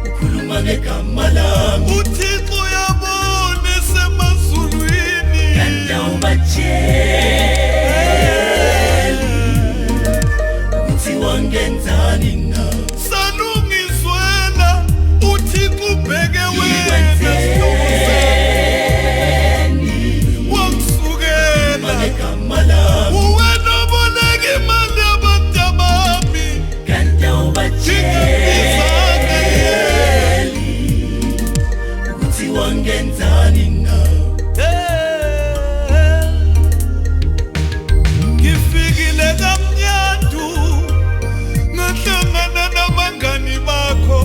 ukhuluma ngegama lami uThixo uyabona esemazulwini kanti awubatsheli ukuthi wangenzani na salungiswela uThixo ubheke wena wakusukela ngegama lami uwena oboleka imali yabantu abami kanti awubatsheli ukuthi wangenzani na ngifikile kamnyandu ngahlangana nabangani bakho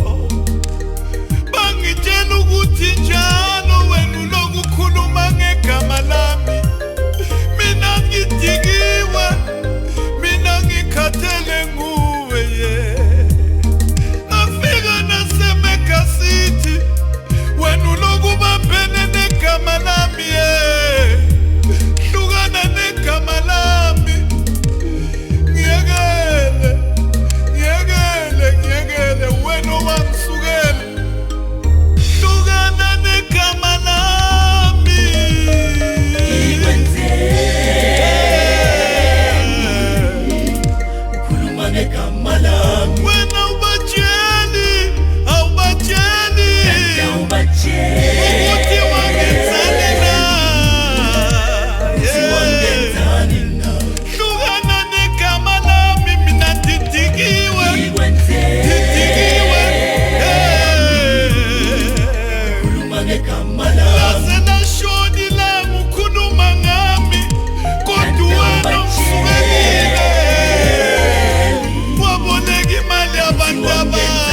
bangitshela ukuthi njalo wena uloku ukhuluma ngegama lami mina ngidikiwe mina ngikhathele nguwe ye ngafika naseMega City wena uloku ubambene negama lami ye hlukana negama lami ngiyekele wena owangisukela hlukana negama lami ukhuluma ngegama lami wena awubatsheli kanti awubatsheli ukuthi wangenzani na wangenzani na hlukana negama lami mina didikiwe ukhuluma ngegama lami lase lashoni lami ukhuluma ngami kodwa wena ungisukekile waboleka imali yabantu abami